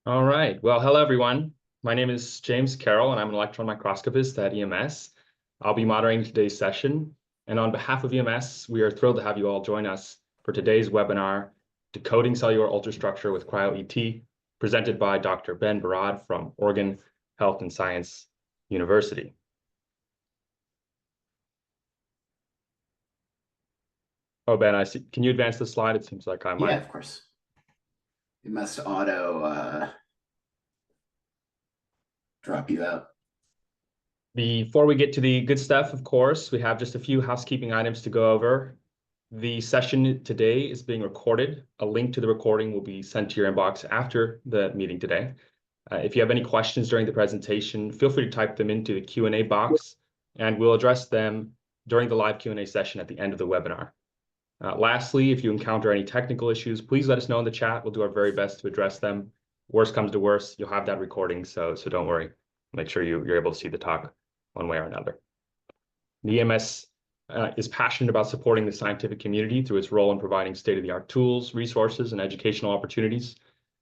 All right. Well, hello, everyone. My name is James Carroll, and I'm an electron microscopist at EMS. I'll be moderating today's session. And on behalf of EMS, we are thrilled to have you all join us for today's webinar, Decoding Cellular Ultrastructure with Cryo-ET, presented by Dr. Ben Barad from Oregon Health and Science University. Oh, Ben, I see. Can you advance the slide? It seems like I might. Yeah, of course. It must auto drop you out. Before we get to the good stuff, of course, we have just a few housekeeping items to go over. The session today is being recorded. A link to the recording will be sent to your inbox after the meeting today. If you have any questions during the presentation, feel free to type them into the Q&A box, and we'll address them during the live Q&A session at the end of the webinar. Lastly, if you encounter any technical issues, please let us know in the chat. We'll do our very best to address them. Worst comes to worst, you'll have that recording, so don't worry. Make sure you're able to see the talk one way or another. The EMS is passionate about supporting the scientific community through its role in providing state-of-the-art tools, resources, and educational opportunities.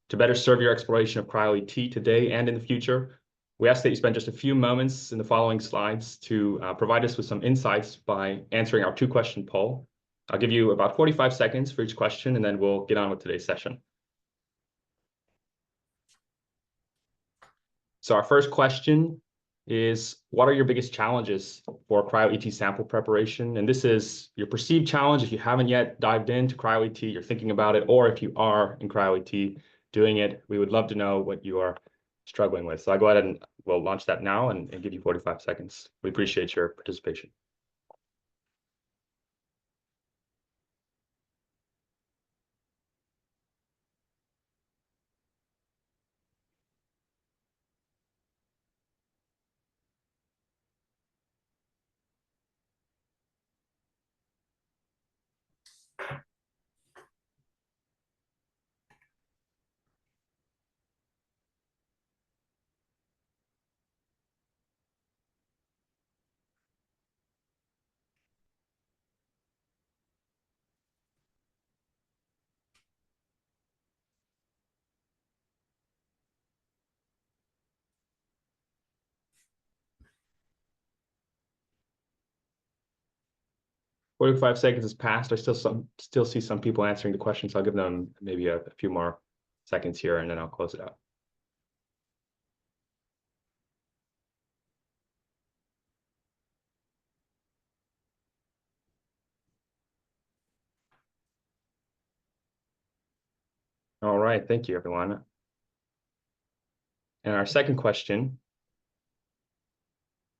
To better serve your exploration of Cryo-ET today and in the future, we ask that you spend just a few moments in the following slides to provide us with some insights by answering our two-question poll. I'll give you about 45 seconds for each question, and then we'll get on with today's session. So our first question is, what are your biggest challenges for Cryo-ET sample preparation? And this is your perceived challenge if you haven't yet dived into Cryo-ET, you're thinking about it, or if you are in Cryo-ET doing it, we would love to know what you are struggling with. So I'll go ahead and we'll launch that now and give you 45 seconds. We appreciate your participation. Forty-five seconds has passed. I still see some people answering the questions. I'll give them maybe a few more seconds here, and then I'll close it out. All right, thank you, everyone. And our second question,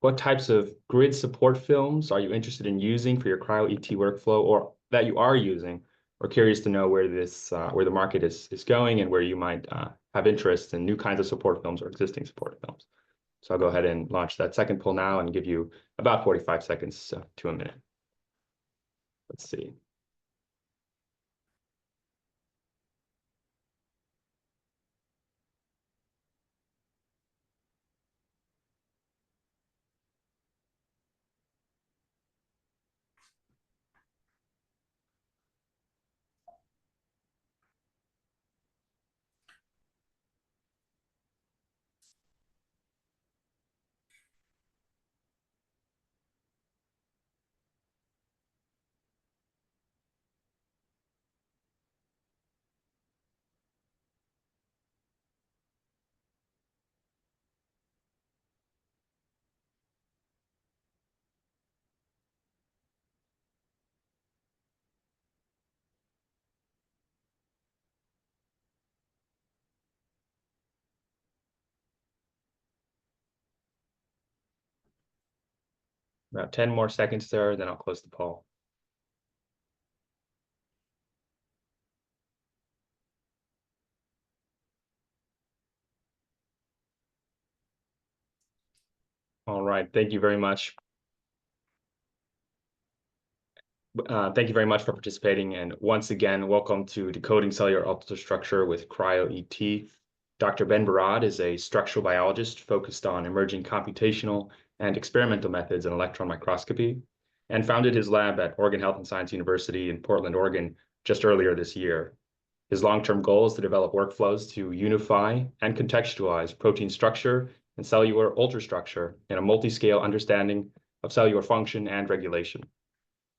what types of grid support films are you interested in using for your Cryo-ET workflow, or that you are using? We're curious to know where where the market is going and where you might have interest in new kinds of support films or existing support films. So I'll go ahead and launch that second poll now and give you about 45 seconds to a minute. Let's see. About 10 more seconds there, then I'll close the poll. All right, thank you very much. Thank you very much for participating. And once again, welcome to Decoding Cellular Ultrastructure with Cryo-ET. Dr. Ben Barad is a structural biologist focused on emerging computational and experimental methods in electron microscopy, and founded his lab at Oregon Health and Science University in Portland, Oregon, just earlier this year. His long-term goal is to develop workflows to unify and contextualize protein structure and cellular ultrastructure in a multi-scale understanding of cellular function and regulation.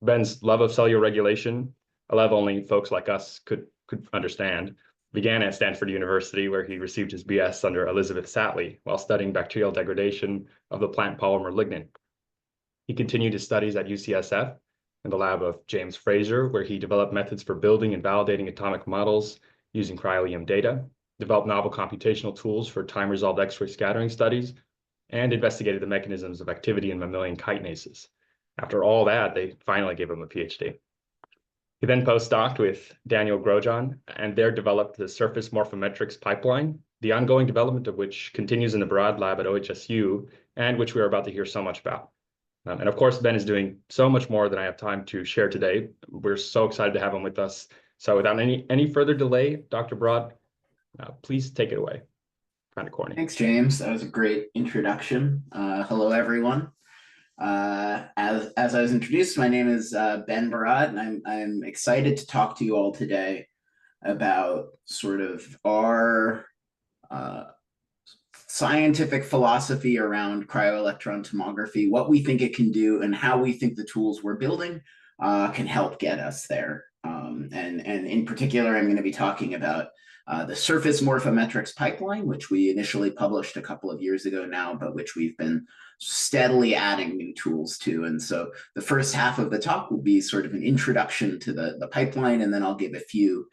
Ben's love of cellular regulation, a love only folks like us could understand, began at Stanford University, where he received his BS under Elizabeth Sattler while studying bacterial degradation of the plant polymer lignin. He continued his studies at UCSF in the lab of James Fraser, where he developed methods for building and validating atomic models using cryo-EM data, developed novel computational tools for time-resolved X-ray scattering studies, and investigated the mechanisms of activity in mammalian chitinases. After all that, they finally gave him a PhD. He then postdoced with Daniel Grosjean, and there developed the Surface Morphometrics pipeline, the ongoing development of which continues in the Barad lab at OHSU, and which we are about to hear so much about. And of course, Ben is doing so much more than I have time to share today. We're so excited to have him with us. So without any further delay, Dr. Barad, please take it away. Kind of corny. Thanks, James. That was a great introduction. Hello, everyone. As I was introduced, my name is Ben Barad, and I'm excited to talk to you all today about sort of our scientific philosophy around cryo-electron tomography, what we think it can do, and how we think the tools we're building can help get us there. And in particular, I'm going to be talking about the Surface Morphometrics pipeline, which we initially published a couple of years ago now, but which we've been steadily adding new tools to. And so the first half of the talk will be sort of an introduction to the pipeline, and then I'll give a few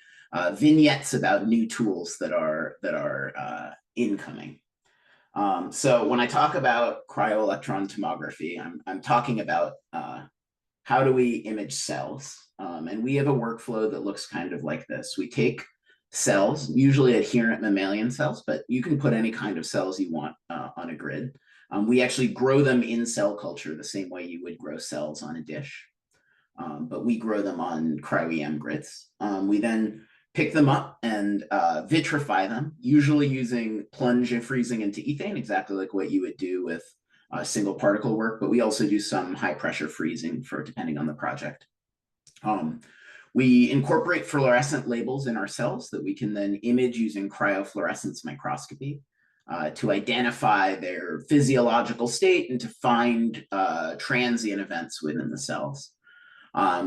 vignettes about new tools that are incoming. So when I talk about cryo-electron tomography, I'm talking about how do we image cells? And we have a workflow that looks kind of like this. We take cells, usually adherent mammalian cells, but you can put any kind of cells you want on a grid. We actually grow them in cell culture the same way you would grow cells on a dish, but we grow them on cryo-EM grids. We then pick them up and vitrify them, usually using plunge freezing into ethane, exactly like what you would do with single particle work, but we also do some high pressure freezing for depending on the project. We incorporate fluorescent labels in our cells that we can then image using cryofluorescence microscopy to identify their physiological state and to find transient events within the cells.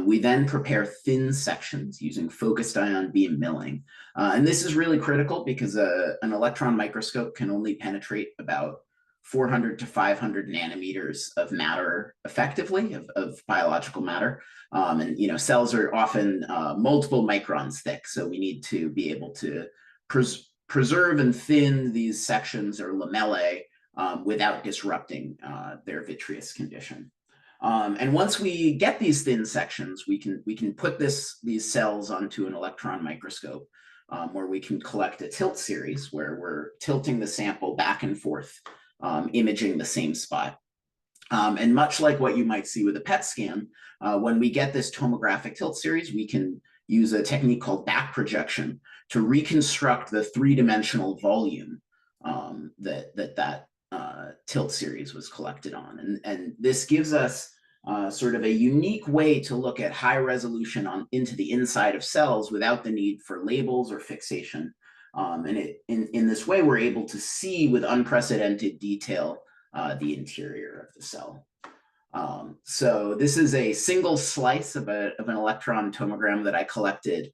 We then prepare thin sections using focused ion beam milling. And this is really critical because an electron microscope can only penetrate about 400 to 500 nanometers of matter effectively, of biological matter. And you know, cells are often multiple microns thick, so we need to be able to preserve and thin these sections or lamellae without disrupting their vitreous condition. And once we get these thin sections, we can put these cells onto an electron microscope where we can collect a tilt series where we're tilting the sample back and forth, imaging the same spot. And much like what you might see with a PET scan, when we get this tomographic tilt series, we can use a technique called back projection to reconstruct the three-dimensional volume that tilt series was collected on. And this gives us sort of a unique way to look at high resolution into the inside of cells without the need for labels or fixation. And in this way, we're able to see with unprecedented detail the interior of the cell. So this is a single slice of an electron tomogram that I collected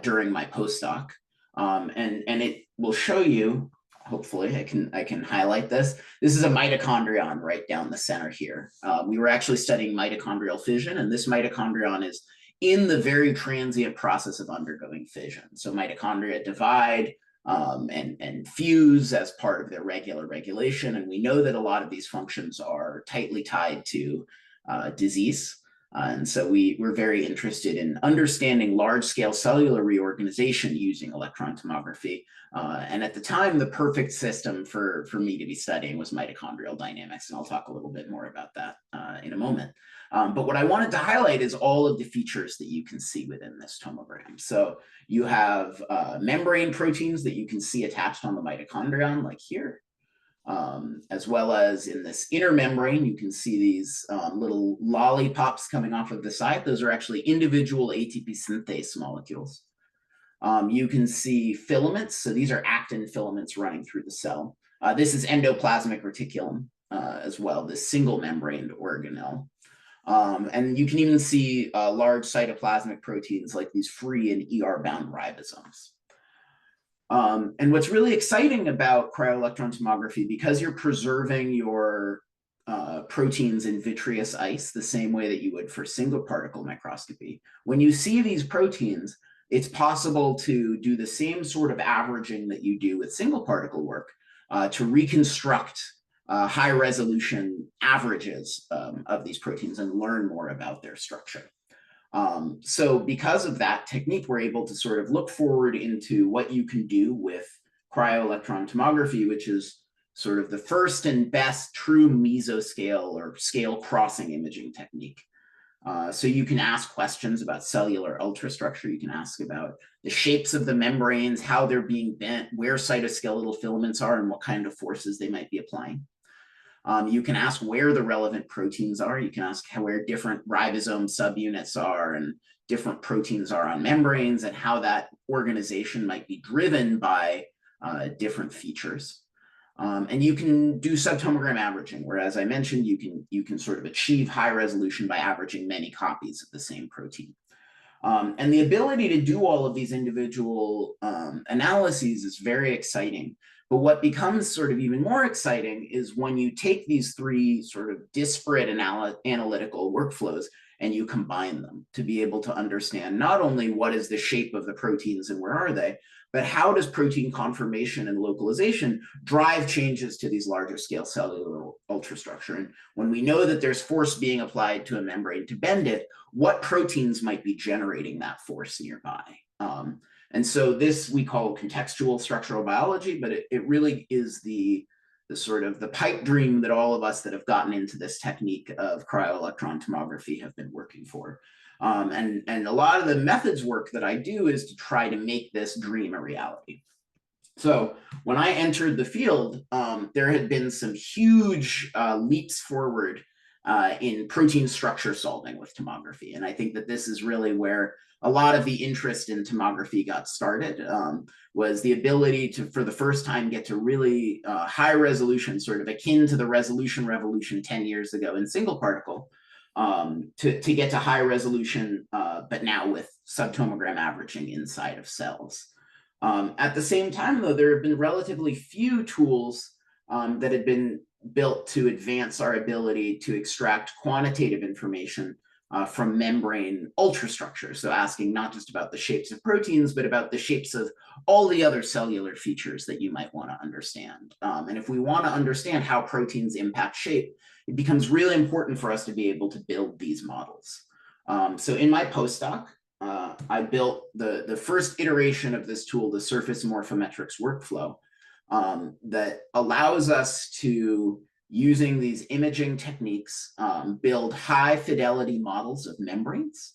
during my postdoc. And it will show you, hopefully I can highlight this. This is a mitochondrion right down the center here. We were actually studying mitochondrial fission, and this mitochondrion is in the very transient process of undergoing fission. So mitochondria divide and fuse as part of their regular regulation. And we know that a lot of these functions are tightly tied to disease. And so we're very interested in understanding large-scale cellular reorganization using electron tomography. And at the time, the perfect system for me to be studying was mitochondrial dynamics. And I'll talk a little bit more about that in a moment. But what I wanted to highlight is all of the features that you can see within this tomogram. So you have membrane proteins that you can see attached on the mitochondrion, like here. As well as in this inner membrane, you can see these little lollipops coming off of the side. Those are actually individual ATP synthase molecules. You can see filaments. So these are actin filaments running through the cell. This is endoplasmic reticulum as well, this single membraned organelle. And you can even see large cytoplasmic proteins like these free and ER-bound ribosomes. And what's really exciting about cryo-electron tomography, because you're preserving your proteins in vitreous ice the same way that you would for single particle microscopy, when you see these proteins, it's possible to do the same sort of averaging that you do with single particle work to reconstruct high resolution averages of these proteins and learn more about their structure. So because of that technique, we're able to sort of look forward into what you can do with cryo-electron tomography, which is sort of the first and best true mesoscale or scale crossing imaging technique. So you can ask questions about cellular ultrastructure. You can ask about the shapes of the membranes, how they're being bent, where cytoskeletal filaments are, and what kind of forces they might be applying. You can ask where the relevant proteins are. You can ask where different ribosome subunits are and different proteins are on membranes and how that organization might be driven by different features. And you can do subtomogram averaging, where, as I mentioned, you can sort of achieve high resolution by averaging many copies of the same protein. And the ability to do all of these individual analyses is very exciting. But what becomes sort of even more exciting is when you take these three sort of disparate analytical workflows and you combine them to be able to understand not only what is the shape of the proteins and where are they, but how does protein conformation and localization drive changes to these larger scale cellular ultrastructure? And when we know that there's force being applied to a membrane to bend it, what proteins might be generating that force nearby? And so this we call contextual structural biology, but it really is the sort of the pipe dream that all of us that have gotten into this technique of cryo-electron tomography have been working for. And a lot of the methods work that I do is to try to make this dream a reality. So when I entered the field, there had been some huge leaps forward in protein structure solving with tomography. And I think that this is really where a lot of the interest in tomography got started, was the ability to, for the first time, get to really high resolution, sort of akin to the resolution revolution 10 years ago in single particle, to get to high resolution, but now with subtomogram averaging inside of cells. At the same time, though, there have been relatively few tools that had been built to advance our ability to extract quantitative information from membrane ultrastructure. So asking not just about the shapes of proteins, but about the shapes of all the other cellular features that you might want to understand. And if we want to understand how proteins impact shape, it becomes really important for us to be able to build these models. So in my postdoc, I built the first iteration of this tool, the Surface Morphometrics workflow, that allows us to, using these imaging techniques, build high fidelity models of membranes,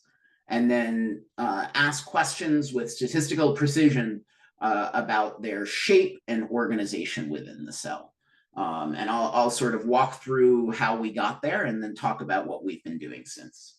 and then ask questions with statistical precision about their shape and organization within the cell. And I'll sort of walk through how we got there and then talk about what we've been doing since.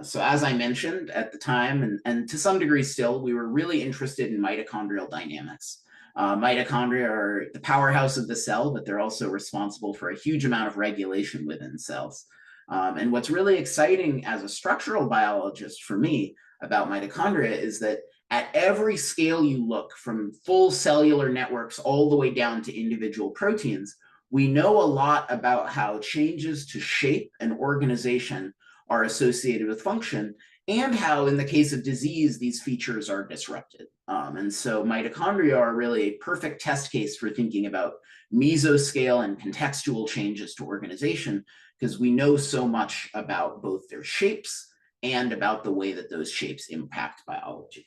So as I mentioned at the time, and to some degree still, we were really interested in mitochondrial dynamics. Mitochondria are the powerhouse of the cell, but they're also responsible for a huge amount of regulation within cells. And what's really exciting as a structural biologist for me about mitochondria is that at every scale you look, from full cellular networks all the way down to individual proteins, we know a lot about how changes to shape and organization are associated with function, and how, in the case of disease, these features are disrupted. And so mitochondria are really a perfect test case for thinking about mesoscale and contextual changes to organization, because we know so much about both their shapes and about the way that those shapes impact biology.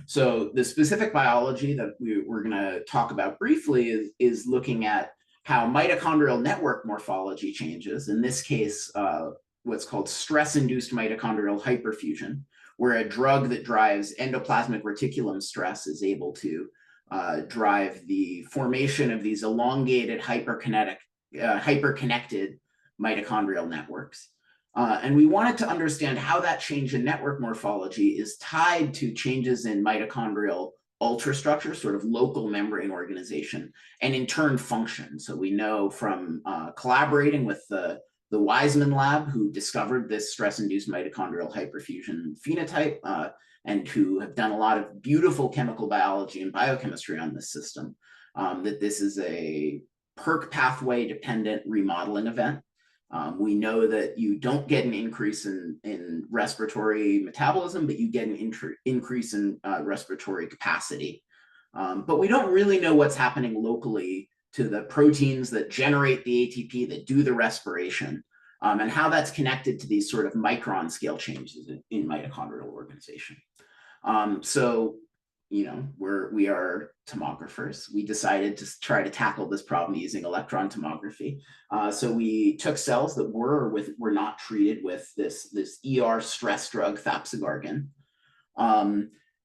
So the specific biology that we're going to talk about briefly is looking at how mitochondrial network morphology changes, in this case, what's called stress-induced mitochondrial hyperfusion, where a drug that drives endoplasmic reticulum stress is able to drive the formation of these elongated hyperconnected mitochondrial networks. And we wanted to understand how that change in network morphology is tied to changes in mitochondrial ultrastructure, sort of local membrane organization, and in turn function. So we know from collaborating with the Wiseman lab, who discovered this stress-induced mitochondrial hyperfusion phenotype, and who have done a lot of beautiful chemical biology and biochemistry on this system, that this is a PERK pathway dependent remodeling event. We know that you don't get an increase in respiratory metabolism, but you get an increase in respiratory capacity. But we don't really know what's happening locally to the proteins that generate the ATP, that do the respiration, and how that's connected to these sort of micron-scale changes in mitochondrial organization. So, you know, we are tomographers. We decided to try to tackle this problem using electron tomography. So we took cells that were not treated with this ER stress drug thapsigargan,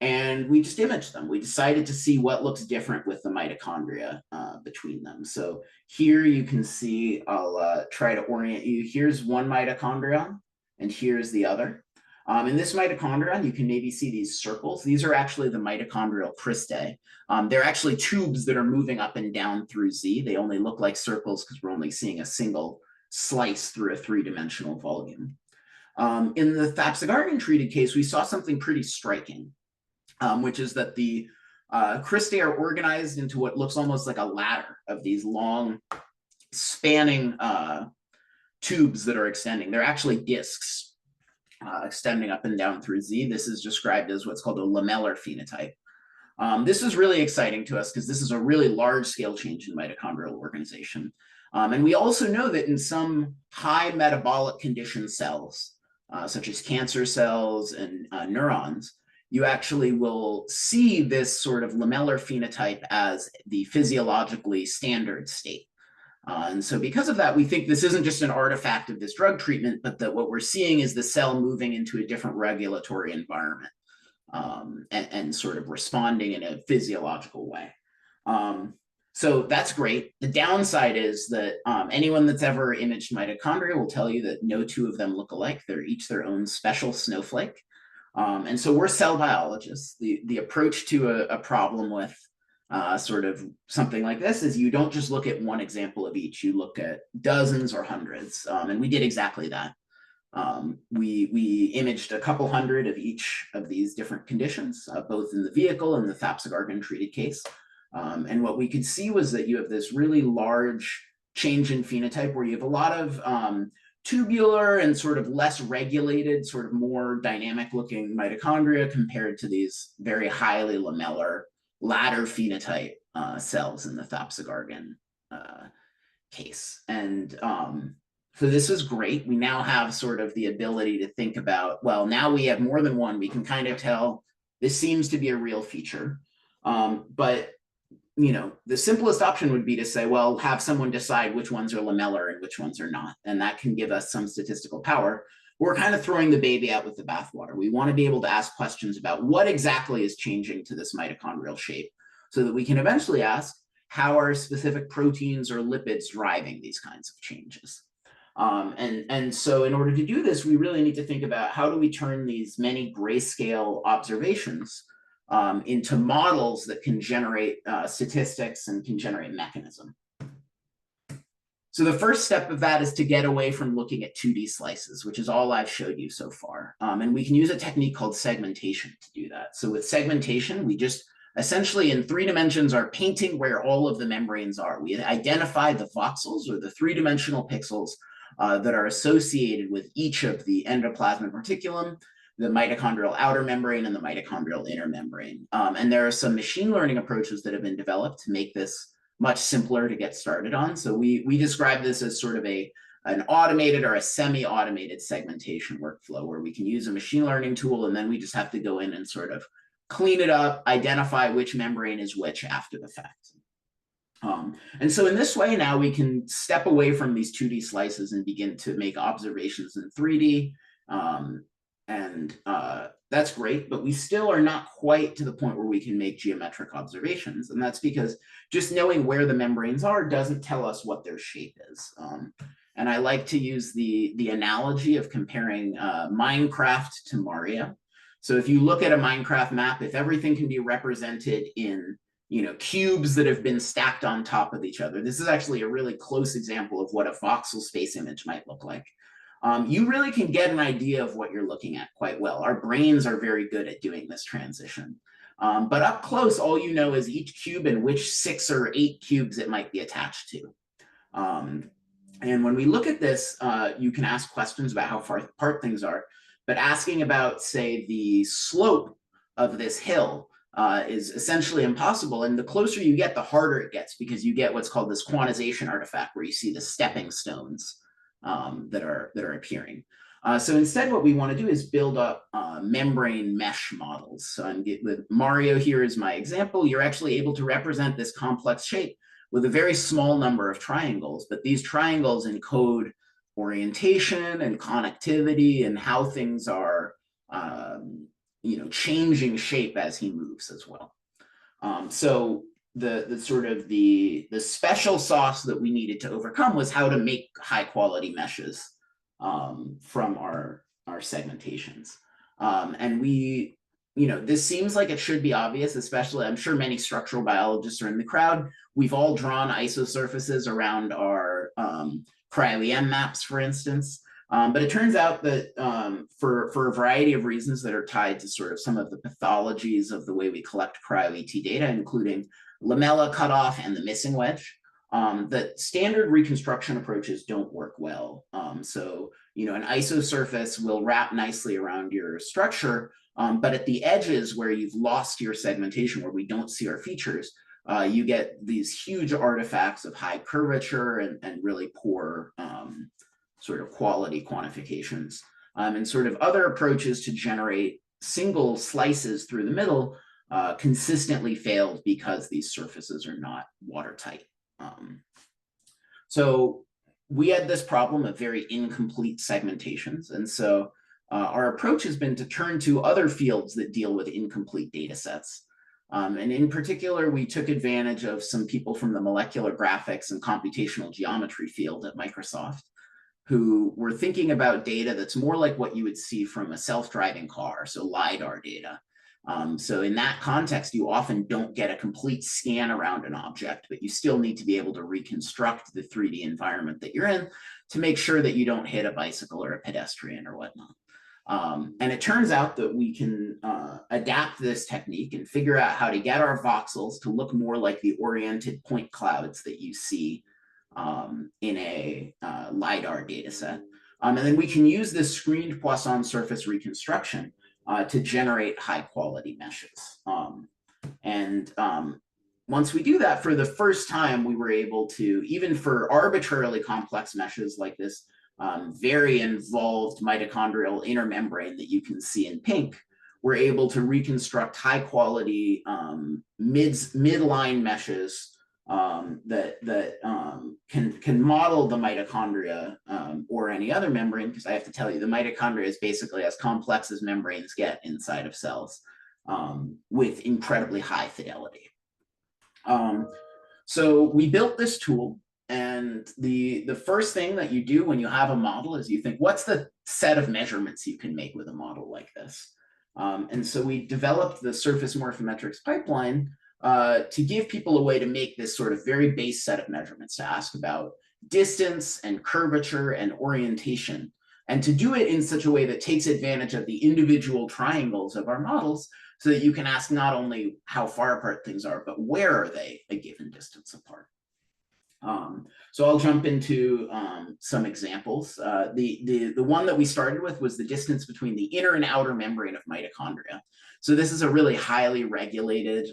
and we just imaged them. We decided to see what looks different with the mitochondria between them. So here you can see, I'll try to orient you. Here's one mitochondrion, and here's the other. In this mitochondrion, you can maybe see these circles. These are actually the mitochondrial cristae. They're actually tubes that are moving up and down through Z. They only look like circles because we're only seeing a single slice through a three-dimensional volume. In the thapsigargan treated case, we saw something pretty striking, which is that the cristae are organized into what looks almost like a ladder of these long spanning tubes that are extending. They're actually discs. Extending up and down through Z. This is described as what's called a lamellar phenotype. This is really exciting to us because this is a really large scale change in mitochondrial organization. And we also know that in some high metabolic condition cells, such as cancer cells and neurons, you actually will see this sort of lamellar phenotype as the physiologically standard state. And so because of that, we think this isn't just an artifact of this drug treatment, but that what we're seeing is the cell moving into a different regulatory environment, and sort of responding in a physiological way. So that's great. The downside is that anyone that's ever imaged mitochondria will tell you that no two of them look alike. They're each their own special snowflake. And so we're cell biologists. The approach to a problem with sort of something like this is you don't just look at one example of each, you look at dozens or hundreds, and we did exactly that. We imaged a couple hundred of each of these different conditions, both in the vehicle and the thapsigargan treated case. And what we could see was that you have this really large change in phenotype where you have a lot of tubular and sort of less regulated, sort of more dynamic looking mitochondria compared to these very highly lamellar ladder phenotype cells in the thapsigargan case. And so this is great. We now have sort of the ability to think about, well, now we have more than one. We can kind of tell this seems to be a real feature. But you know, the simplest option would be to say, well, have someone decide which ones are lamellar and which ones are not. And that can give us some statistical power. We're kind of throwing the baby out with the bathwater. We want to be able to ask questions about what exactly is changing to this mitochondrial shape so that we can eventually ask, how are specific proteins or lipids driving these kinds of changes? And so in order to do this, we really need to think about how do we turn these many grayscale observations into models that can generate statistics and can generate mechanism. So the first step of that is to get away from looking at 2D slices, which is all I've showed you so far. And we can use a technique called segmentation to do that. So with segmentation, we just essentially in 3 dimensions are painting where all of the membranes are. We identify the voxels or the 3-dimensional pixels that are associated with each of the endoplasmic reticulum, the mitochondrial outer membrane, and the mitochondrial inner membrane. And there are some machine learning approaches that have been developed to make this much simpler to get started on. So we describe this as sort of an automated or a semi-automated segmentation workflow where we can use a machine learning tool, and then we just have to go in and sort of clean it up, identify which membrane is which after the fact. And so in this way, now we can step away from these 2D slices and begin to make observations in 3D. That's great, but we still are not quite to the point where we can make geometric observations. And that's because just knowing where the membranes are doesn't tell us what their shape is. And I like to use the analogy of comparing Minecraft to Mario. So if you look at a Minecraft map, if everything can be represented in cubes that have been stacked on top of each other, this is actually a really close example of what a voxel space image might look like. You really can get an idea of what you're looking at quite well. Our brains are very good at doing this transition. But up close, all you know is each cube and which 6 or 8 cubes it might be attached to. And when we look at this, you can ask questions about how far apart things are, but asking about, say, the slope of this hill is essentially impossible. And the closer you get, the harder it gets, because you get what's called this quantization artifact, where you see the stepping stones that are appearing. So instead, what we want to do is build up membrane mesh models. So with Mario here is my example. You're actually able to represent this complex shape with a very small number of triangles, but these triangles encode orientation and connectivity and how things are changing shape as he moves as well. So the sort of the special sauce that we needed to overcome was how to make high quality meshes from our segmentations. And we, this seems like it should be obvious, especially I'm sure many structural biologists are in the crowd. We've all drawn isosurfaces around our Cryo-EM maps, for instance. But it turns out that for a variety of reasons that are tied to sort of some of the pathologies of the way we collect Cryo-ET data, including lamella cutoff and the missing wedge, that standard reconstruction approaches don't work well. So, an isosurface will wrap nicely around your structure, but at the edges where you've lost your segmentation, where we don't see our features, you get these huge artifacts of high curvature and really poor sort of quality quantifications. And sort of other approaches to generate single slices through the middle consistently failed because these surfaces are not watertight. So we had this problem of very incomplete segmentations. And so our approach has been to turn to other fields that deal with incomplete data sets. And in particular, we took advantage of some people from the molecular graphics and computational geometry field at Microsoft, who were thinking about data that's more like what you would see from a self-driving car, so LiDAR data. So in that context, you often don't get a complete scan around an object, but you still need to be able to reconstruct the 3D environment that you're in to make sure that you don't hit a bicycle or a pedestrian or whatnot. And it turns out that we can adapt this technique and figure out how to get our voxels to look more like the oriented point clouds that you see in a LiDAR data set. And then we can use this screened Poisson surface reconstruction to generate high quality meshes. Once we do that, for the first time, we were able to, even for arbitrarily complex meshes like this very involved mitochondrial inner membrane that you can see in pink, we're able to reconstruct high quality midline meshes that can model the mitochondria or any other membrane, because I have to tell you, the mitochondria is basically as complex as membranes get inside of cells, with incredibly high fidelity. So we built this tool, and the first thing that you do when you have a model is you think, what's the set of measurements you can make with a model like this? And so we developed the Surface Morphometrics pipeline to give people a way to make this sort of very base set of measurements, to ask about distance and curvature and orientation, and to do it in such a way that takes advantage of the individual triangles of our models, so that you can ask not only how far apart things are, but where are they a given distance apart. So I'll jump into some examples. The one that we started with was the distance between the inner and outer membrane of mitochondria. So this is a really highly regulated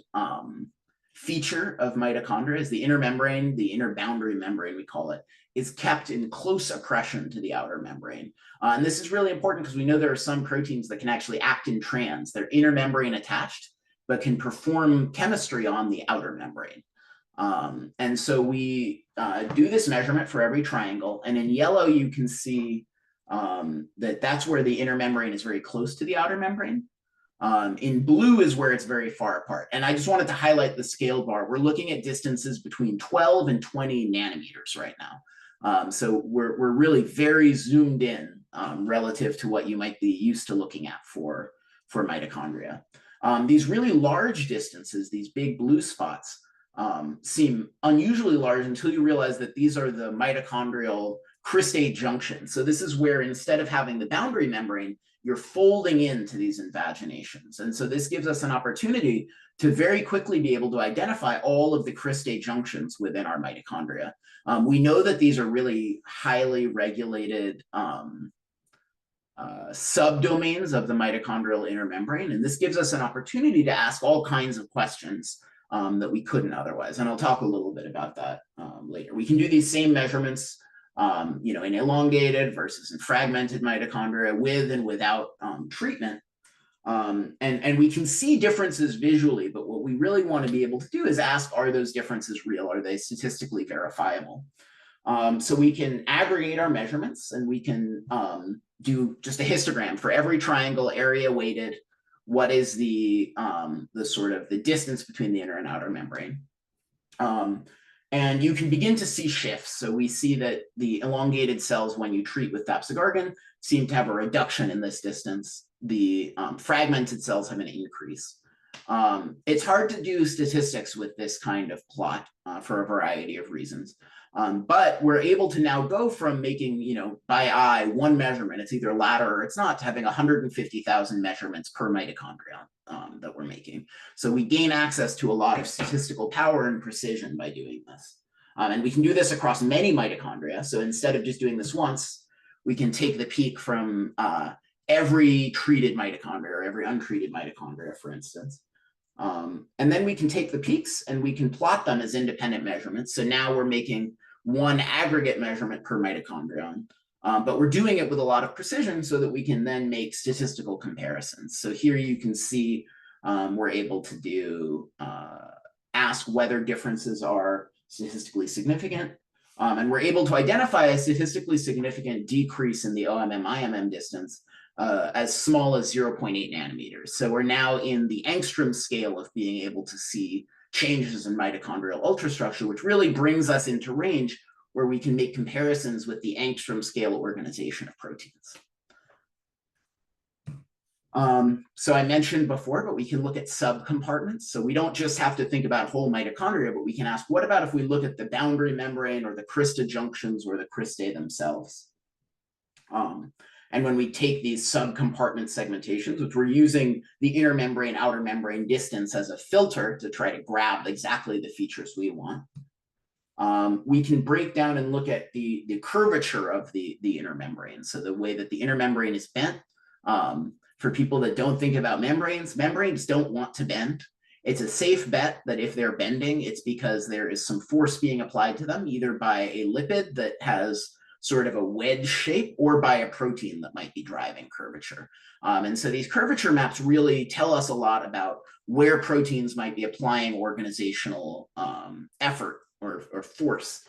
feature of mitochondria, is the inner membrane, the inner boundary membrane we call it, is kept in close accretion to the outer membrane. And this is really important because we know there are some proteins that can actually act in trans. They're inner membrane attached, but can perform chemistry on the outer membrane. And so we do this measurement for every triangle, and in yellow you can see that that's where the inner membrane is very close to the outer membrane. In blue is where it's very far apart. And I just wanted to highlight the scale bar. We're looking at distances between 12 and 20 nanometers right now. So we're really very zoomed in relative to what you might be used to looking at for mitochondria. These really large distances, these big blue spots, seem unusually large until you realize that these are the mitochondrial cristae junctions. So this is where instead of having the boundary membrane, you're folding into these invaginations. And so this gives us an opportunity to very quickly be able to identify all of the cristae junctions within our mitochondria. We know that these are really highly regulated subdomains of the mitochondrial inner membrane, and this gives us an opportunity to ask all kinds of questions that we couldn't otherwise. And I'll talk a little bit about that later. We can do these same measurements in elongated versus in fragmented mitochondria with and without treatment. And we can see differences visually, but what we really want to be able to do is ask, are those differences real? Are they statistically verifiable? So we can aggregate our measurements, and we can do just a histogram for every triangle, area weighted. What is the sort of the distance between the inner and outer membrane? And you can begin to see shifts. So we see that the elongated cells, when you treat with dapsogardin, seem to have a reduction in this distance. The fragmented cells have an increase. It's hard to do statistics with this kind of plot for a variety of reasons. But we're able to now go from making, by eye, one measurement, it's either ladder or it's not, to having 150,000 measurements per mitochondria that we're making. So we gain access to a lot of statistical power and precision by doing this. And we can do this across many mitochondria. So instead of just doing this once, we can take the peak from every treated mitochondria or every untreated mitochondria, for instance. And then we can take the peaks and we can plot them as independent measurements. So now we're making one aggregate measurement per mitochondrion, but we're doing it with a lot of precision so that we can then make statistical comparisons. So here you can see we're able to do ask whether differences are statistically significant, and we're able to identify a statistically significant decrease in the OMM-IMM distance as small as 0.8 nanometers. So we're now in the angstrom scale of being able to see changes in mitochondrial ultrastructure, which really brings us into range where we can make comparisons with the angstrom scale organization of proteins. So I mentioned before, but we can look at subcompartments. So we don't just have to think about whole mitochondria, but we can ask, what about if we look at the boundary membrane or the crista junctions or the cristae themselves? And when we take these subcompartment segmentations, which we're using the inner membrane, outer membrane distance as a filter to try to grab exactly the features we want, we can break down and look at the curvature of the inner membrane. So the way that the inner membrane is bent. For people that don't think about membranes don't want to bend. It's a safe bet that if they're bending, it's because there is some force being applied to them, either by a lipid that has sort of a wedge shape or by a protein that might be driving curvature. And so these curvature maps really tell us a lot about where proteins might be applying organizational effort or force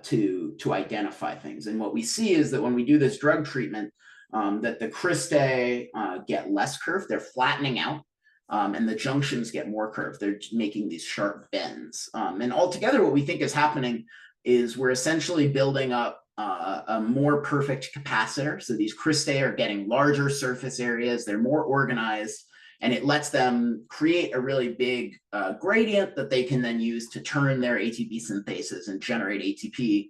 to identify things. And what we see is that when we do this drug treatment, that the cristae get less curved, they're flattening out, and the junctions get more curved. They're making these sharp bends. And altogether, what we think is happening is we're essentially building up a more perfect capacitor. So these cristae are getting larger surface areas, they're more organized, and it lets them create a really big gradient that they can then use to turn their ATP synthases and generate ATP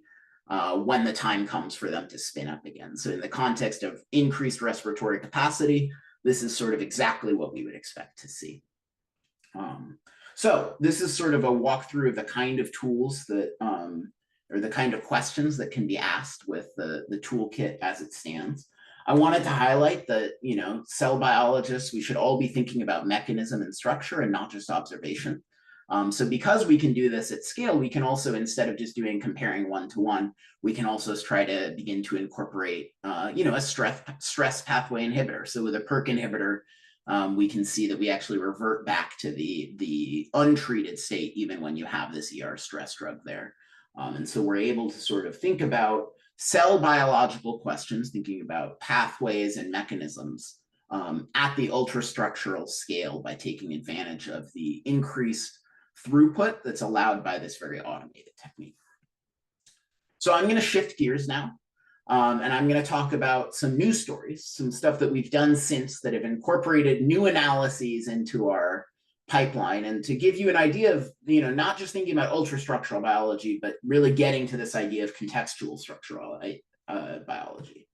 when the time comes for them to spin up again. So in the context of increased respiratory capacity, this is sort of exactly what we would expect to see. So this is sort of a walkthrough of the kind of tools that, or the kind of questions that can be asked with the toolkit as it stands. I wanted to highlight that, cell biologists, we should all be thinking about mechanism and structure and not just observation. So because we can do this at scale, we can also, instead of just comparing one-to-one, we can also try to begin to incorporate, a stress pathway inhibitor. So with a PERK inhibitor, we can see that we actually revert back to the untreated state, even when you have this ER stress drug there. And so we're able to sort of think about cell biological questions, thinking about pathways and mechanisms at the ultrastructural scale by taking advantage of the increased throughput that's allowed by this very automated technique. So I'm going to shift gears now. And I'm going to talk about some news stories, some stuff that we've done since that have incorporated new analyses into our pipeline, and to give you an idea of, not just thinking about ultrastructural biology, but really getting to this idea of contextual structural biology.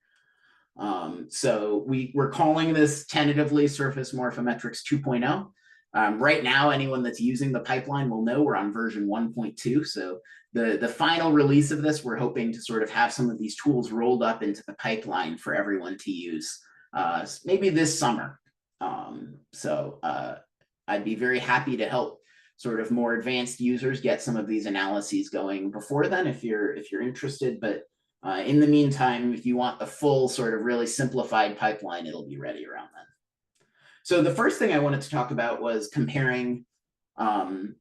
So we're calling this tentatively Surface Morphometrics 2.0. Right now, anyone that's using the pipeline will know we're on version 1.2. So the final release of this, we're hoping to sort of have some of these tools rolled up into the pipeline for everyone to use maybe this summer. I'd be very happy to help sort of more advanced users get some of these analyses going before then, if you're interested. But in the meantime, if you want the full sort of really simplified pipeline, it'll be ready around then. So the first thing I wanted to talk about was comparing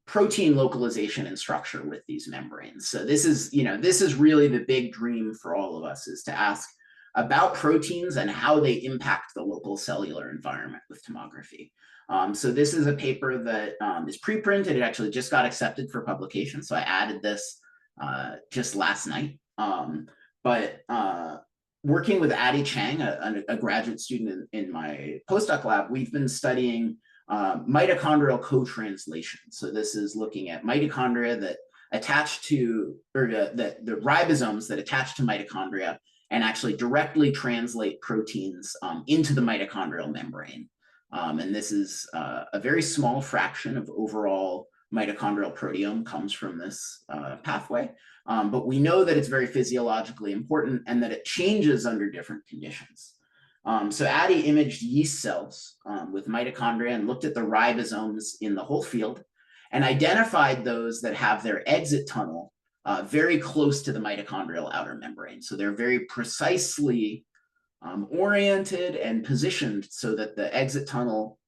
protein localization and structure with these membranes. So this is really the big dream for all of us, is to ask about proteins and how they impact the local cellular environment with tomography. So this is a paper that is pre-printed. It actually just got accepted for publication. So I added this just last night. Working with Addie Chang, a graduate student in my postdoc lab, we've been studying mitochondrial co-translation. So this is looking at mitochondria that attach to, or the ribosomes that attach to mitochondria and actually directly translate proteins into the mitochondrial membrane. And this is a very small fraction of overall mitochondrial proteome comes from this pathway. But we know that it's very physiologically important and that it changes under different conditions. So Addie imaged yeast cells with mitochondria and looked at the ribosomes in the whole field and identified those that have their exit tunnel very close to the mitochondrial outer membrane. So they're very precisely oriented and positioned so that the exit tunnel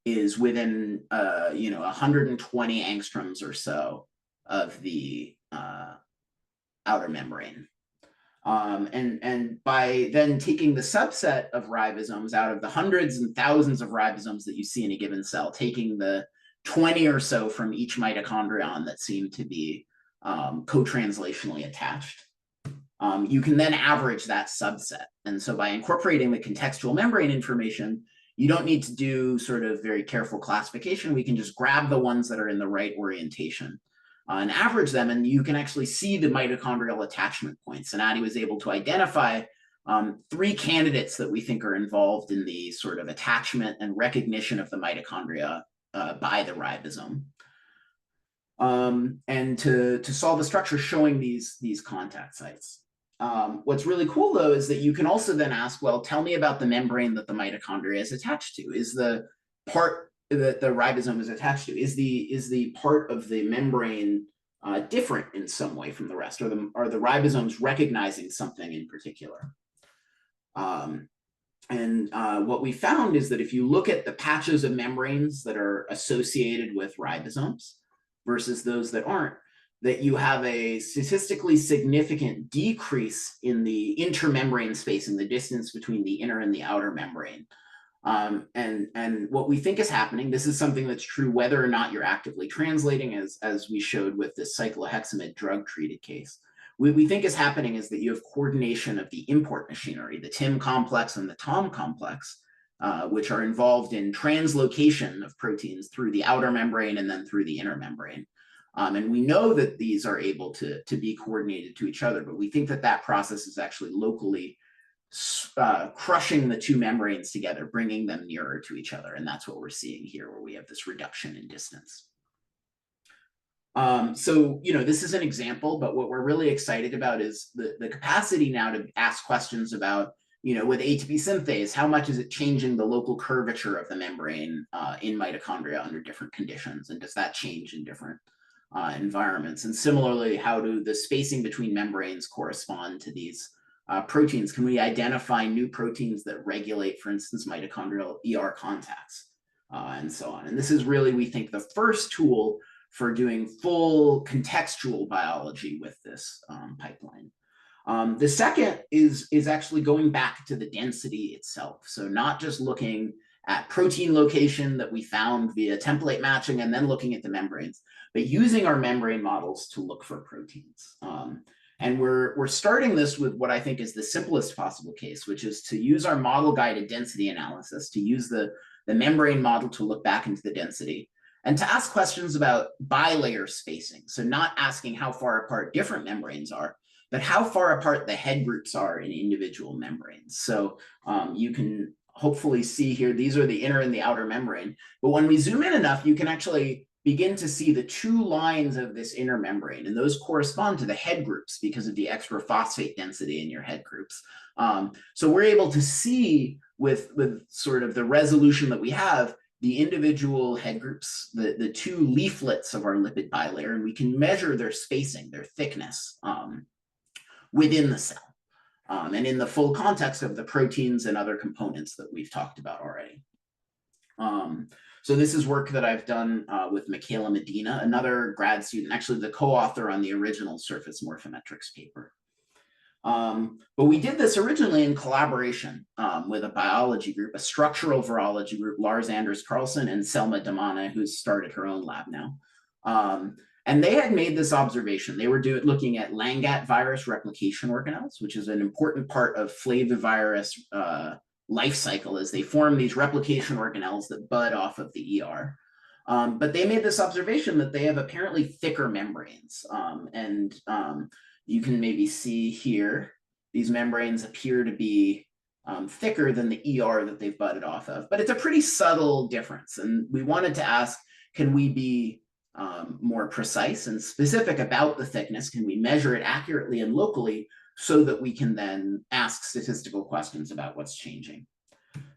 is within 120 angstroms or so of the outer membrane. And by then taking the subset of ribosomes out of the hundreds and thousands of ribosomes that you see in a given cell, taking the 20 or so from each mitochondrion that seem to be co-translationally attached, you can then average that subset. And so by incorporating the contextual membrane information, you don't need to do sort of very careful classification. We can just grab the ones that are in the right orientation and average them, and you can actually see the mitochondrial attachment points. And Addie was able to identify 3 candidates that we think are involved in the sort of attachment and recognition of the mitochondria by the ribosome. And to solve the structure showing these contact sites. What's really cool, though, is that you can also then ask, well, tell me about the membrane that the mitochondria is attached to. Is the part that the ribosome is attached to, is the part of the membrane different in some way from the rest? Are the ribosomes recognizing something in particular? What we found is that if you look at the patches of membranes that are associated with ribosomes versus those that aren't, that you have a statistically significant decrease in the intermembrane spacing, the distance between the inner and the outer membrane. And what we think is happening, this is something that's true whether or not you're actively translating, as we showed with this cyclohexamide drug-treated case. We think is happening is that you have coordination of the import machinery, the TIM complex and the TOM complex, which are involved in translocation of proteins through the outer membrane and then through the inner membrane. And we know that these are able to be coordinated to each other, but we think that that process is actually locally crushing the 2 membranes together, bringing them nearer to each other. And that's what we're seeing here, where we have this reduction in distance. So, this is an example, but what we're really excited about is the capacity now to ask questions about, with ATP synthase, how much is it changing the local curvature of the membrane in mitochondria under different conditions? And does that change in different environments? And similarly, how do the spacing between membranes correspond to these proteins? Can we identify new proteins that regulate, for instance, mitochondrial ER contacts, and so on? And this is really, we think, the first tool for doing full contextual biology with this pipeline. The second is actually going back to the density itself. So not just looking at protein location that we found via template matching, and then looking at the membranes, but using our membrane models to look for proteins. And we're starting this with what I think is the simplest possible case, which is to use our model-guided density analysis, to use the membrane model to look back into the density, and to ask questions about bilayer spacing. So not asking how far apart different membranes are, but how far apart the head groups are in individual membranes. So you can hopefully see here, these are the inner and the outer membrane. But when we zoom in enough, you can actually begin to see the two lines of this inner membrane, and those correspond to the head groups because of the extra phosphate density in your head groups. So we're able to see with sort of the resolution that we have, the individual head groups, the two leaflets of our lipid bilayer, and we can measure their spacing, their thickness within the cell, and in the full context of the proteins and other components that we've talked about already. So this is work that I've done with Michaela Medina, another grad student, actually the co-author on the original Surface Morphometrics paper. But we did this originally in collaboration with a biology group, a structural virology group, Lars Anders Carlson and Selma Damana, who's started her own lab now. And they had made this observation. They were looking at Langat virus replication organelles, which is an important part of flavivirus life cycle, as they form these replication organelles that bud off of the ER. But they made this observation that they have apparently thicker membranes. You can maybe see here, these membranes appear to be thicker than the ER that they've budded off of. But it's a pretty subtle difference. And we wanted to ask, can we be more precise and specific about the thickness? Can we measure it accurately and locally so that we can then ask statistical questions about what's changing?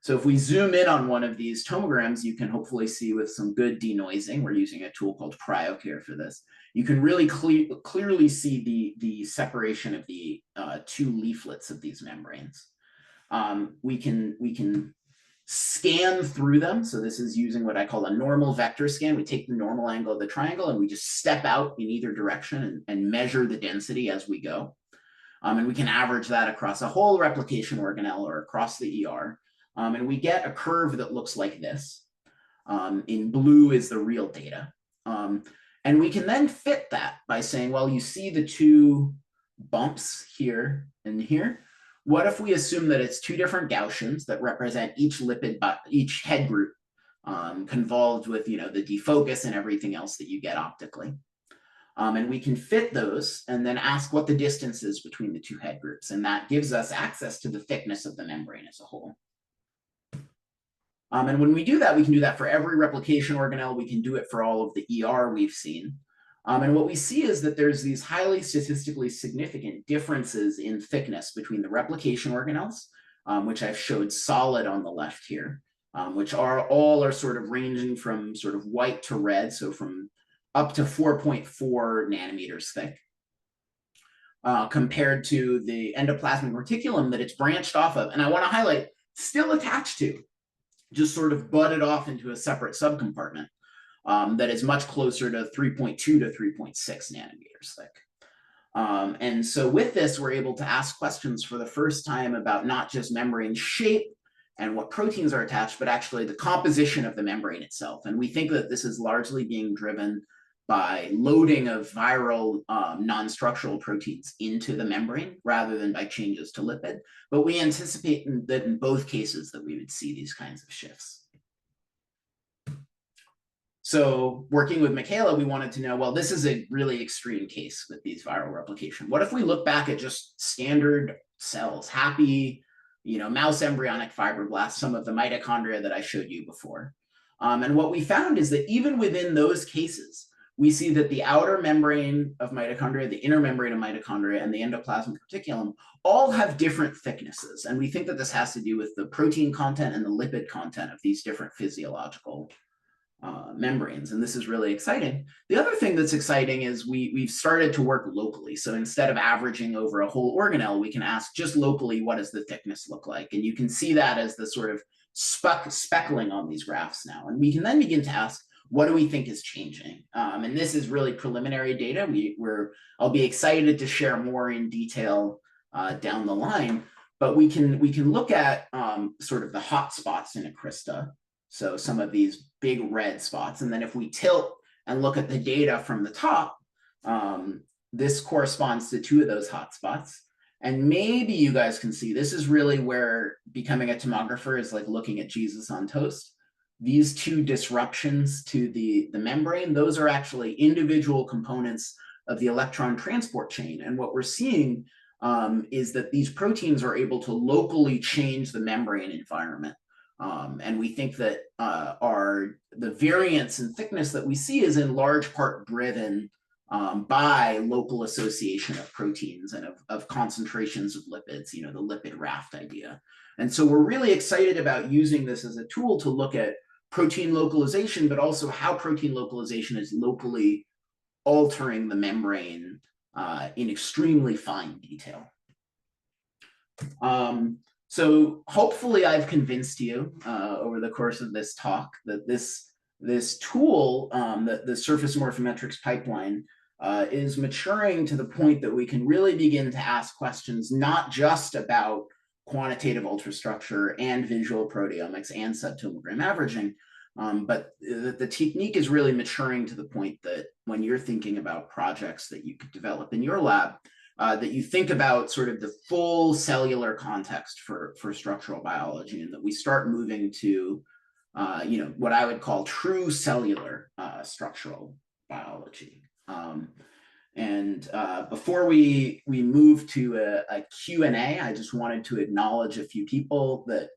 So if we zoom in on one of these tomograms, you can hopefully see with some good denoising, we're using a tool called Cryo-ET for this, you can really clearly see the separation of the two leaflets of these membranes. We can scan through them. So this is using what I call a normal vector scan. We take the normal angle of the triangle and we just step out in either direction and measure the density as we go. And we can average that across a whole replication organelle or across the ER. And we get a curve that looks like this. In blue is the real data. And we can then fit that by saying, well, you see the two bumps here and here. What if we assume that it's two different Gaussians that represent each lipid, each head group convolved with, the defocus and everything else that you get optically? And we can fit those and then ask what the distance is between the two head groups. And that gives us access to the thickness of the membrane as a whole. And when we do that, we can do that for every replication organelle. We can do it for all of the ER we've seen. And what we see is that there's these highly statistically significant differences in thickness between the replication organelles, which I've showed solid on the left here, which all are sort of ranging from sort of white to red, so from up to 4.4 nanometers thick, compared to the endoplasmic reticulum that it's branched off of. And I want to highlight, still attached to, just sort of budded off into a separate subcompartment that is much closer to 3.2 to 3.6 nanometers thick. And so with this, we're able to ask questions for the first time about not just membrane shape and what proteins are attached, but actually the composition of the membrane itself. And we think that this is largely being driven by loading of viral non-structural proteins into the membrane rather than by changes to lipid. But we anticipate that in both cases that we would see these kinds of shifts. So working with Michaela, we wanted to know, well, this is a really extreme case with these viral replication. What if we look back at just standard cells, happy, mouse embryonic fibroblasts, some of the mitochondria that I showed you before? And what we found is that even within those cases, we see that the outer membrane of mitochondria, the inner membrane of mitochondria, and the endoplasmic reticulum all have different thicknesses. And we think that this has to do with the protein content and the lipid content of these different physiological membranes. And this is really exciting. The other thing that's exciting is we've started to work locally. So instead of averaging over a whole organelle, we can ask just locally, what does the thickness look like? And you can see that as the sort of speckling on these graphs now. And we can then begin to ask, what do we think is changing? And this is really preliminary data. I'll be excited to share more in detail down the line. but we can look at sort of the hot spots in a crystal. So some of these big red spots. And then if we tilt and look at the data from the top, this corresponds to 2 of those hot spots. And maybe you guys can see, this is really where becoming a tomographer is like looking at Jesus on toast. These 2 disruptions to the membrane, those are actually individual components of the electron transport chain. And what we're seeing is that these proteins are able to locally change the membrane environment. And we think that the variance in thickness that we see is in large part driven by local association of proteins and of concentrations of lipids, the lipid raft idea. And so we're really excited about using this as a tool to look at protein localization, but also how protein localization is locally altering the membrane in extremely fine detail. So hopefully I've convinced you over the course of this talk that this tool, the Surface Morphometrics pipeline, is maturing to the point that we can really begin to ask questions not just about quantitative ultrastructure and visual proteomics and subtomogram averaging, but the technique is really maturing to the point that when you're thinking about projects that you could develop in your lab, that you think about sort of the full cellular context for structural biology, and that we start moving to what I would call true cellular structural biology. Before we move to a Q&A, I just wanted to acknowledge a few people that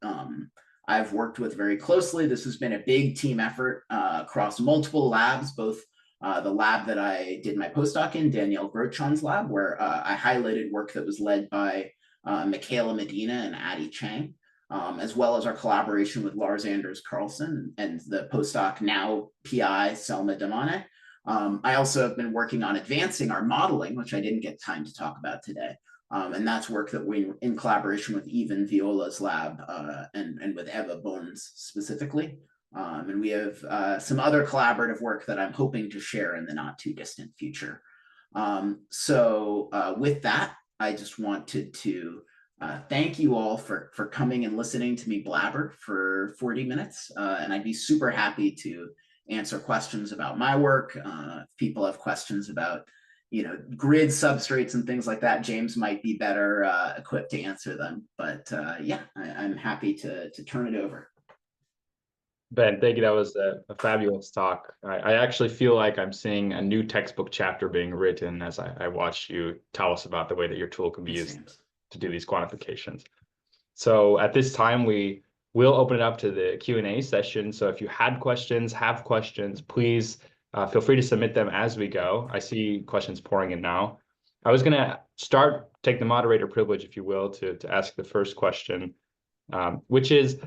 I've worked with very closely. This has been a big team effort across multiple labs, both the lab that I did my postdoc in, Danielle Grochon's lab, where I highlighted work that was led by Michaela Medina and Addie Chang, as well as our collaboration with Lars Anders Carlson and the postdoc, now PI, Selma Damane. I also have been working on advancing our modeling, which I didn't get time to talk about today. And that's work that we, in collaboration with Even Viola's lab and with Eva Bones specifically. And we have some other collaborative work that I'm hoping to share in the not too distant future. So with that, I just wanted to thank you all for coming and listening to me blabber for 40 minutes. And I'd be super happy to answer questions about my work. If people have questions about grid substrates and things like that, James might be better equipped to answer them. But yeah, I'm happy to turn it over. Ben, thank you. That was a fabulous talk. I actually feel like I'm seeing a new textbook chapter being written as I watch you tell us about the way that your tool can be used to do these quantifications. So at this time, we will open it up to the Q&A session. So if you have questions, please feel free to submit them as we go. I see questions pouring in now. I was going to take the moderator privilege, if you will, to ask the first question, which is,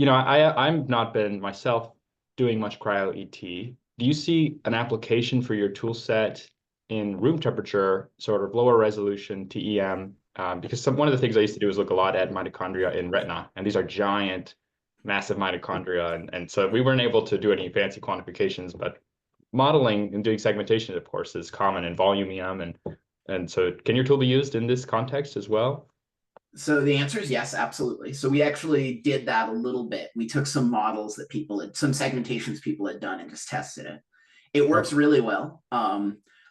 I've not been myself doing much cryo-ET. Do you see an application for your tool set in room temperature, sort of lower resolution TEM? Because one of the things I used to do is look a lot at mitochondria in retina, and these are giant, massive mitochondria. And so we weren't able to do any fancy quantifications, but modeling and doing segmentation, of course, is common in volume EM. And so can your tool be used in this context as well? So the answer is yes, absolutely. So we actually did that a little bit. We took some models that some segmentations people had done and just tested it. It works really well.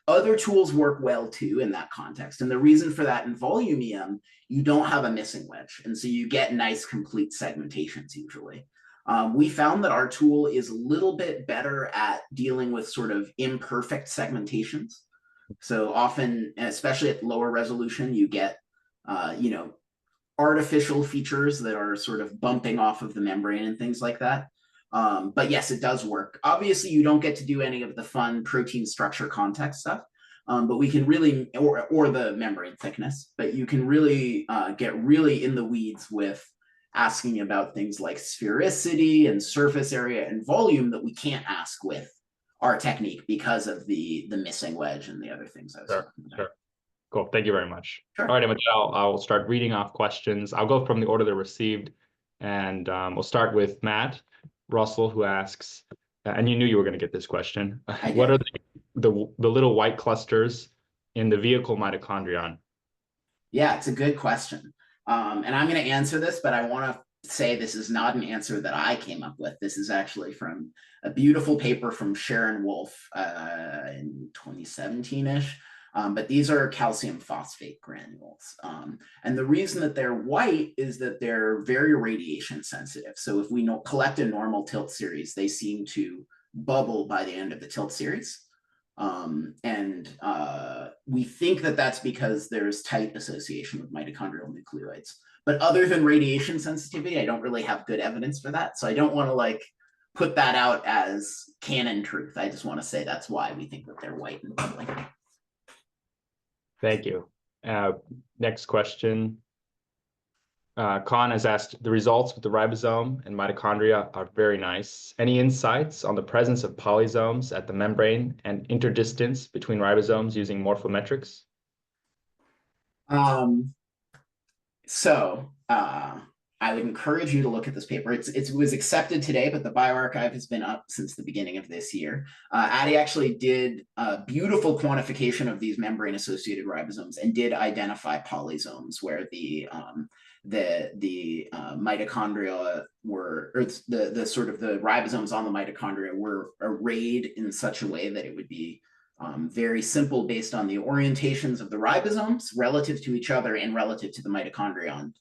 Other tools work well too in that context. And the reason for that, in volume EM, you don't have a missing wedge. And so you get nice complete segmentations usually. We found that our tool is a little bit better at dealing with sort of imperfect segmentations. So often, especially at lower resolution, you get, artificial features that are sort of bumping off of the membrane and things like that. But yes, it does work. Obviously, you don't get to do any of the fun protein structure context stuff, but we can really, or the membrane thickness, but you can really get really in the weeds with asking about things like sphericity and surface area and volume that we can't ask with our technique because of the missing wedge and the other things I was talking about. Sure. Cool. Thank you very much. Sure. All right, I'll start reading off questions. I'll go from the order they're received, and we'll start with Matt Russell, who asks, and you knew you were going to get this question. What are the little white clusters in the vehicle mitochondrion? Yeah, it's a good question. And I'm going to answer this, but I want to say this is not an answer that I came up with. This is actually from a beautiful paper from Sharon Wolf in 2017-ish. But these are calcium phosphate granules. And the reason that they're white is that they're very radiation sensitive. So if we collect a normal tilt series, they seem to bubble by the end of the tilt series. We think that that's because there's tight association with mitochondrial nucleoids. But other than radiation sensitivity, I don't really have good evidence for that. So I don't want to like put that out as canon truth. I just want to say that's why we think that they're white and bubbling. Thank you. Next question. Khan has asked, the results with the ribosome and mitochondria are very nice. Any insights on the presence of polysomes at the membrane and interdistance between ribosomes using morphometrics? I would encourage you to look at this paper. It was accepted today, but the bioRxiv has been up since the beginning of this year. Adi actually did a beautiful quantification of these membrane-associated ribosomes and did identify polysomes where the mitochondria were, or the sort of the ribosomes on the mitochondria were arrayed in such a way that it would be very simple based on the orientations of the ribosomes relative to each other and relative to the mitochondrion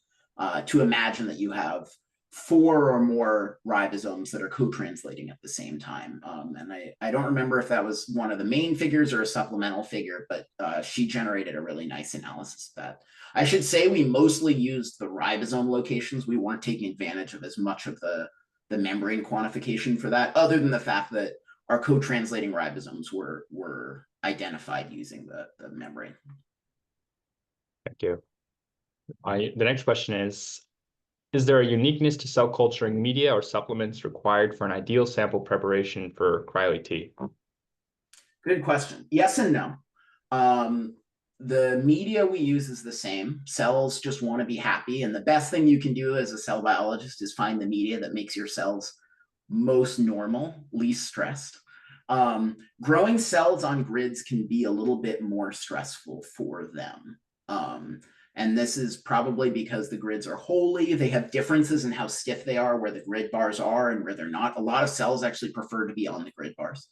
to imagine that you have 4 or more ribosomes that are co-translating at the same time. And I don't remember if that was one of the main figures or a supplemental figure, but she generated a really nice analysis of that. I should say we mostly used the ribosome locations. We weren't taking advantage of as much of the membrane quantification for that, other than the fact that our co-translating ribosomes were identified using the membrane. Thank you. The next question is there a uniqueness to cell culturing media or supplements required for an ideal sample preparation for CryoET? Good question. Yes and no. The media we use is the same. Cells just want to be happy. And the best thing you can do as a cell biologist is find the media that makes your cells most normal, least stressed. Growing cells on grids can be a little bit more stressful for them. And this is probably because the grids are holy. They have differences in how stiff they are, where the grid bars are and where they're not. A lot of cells actually prefer to be on the grid bars.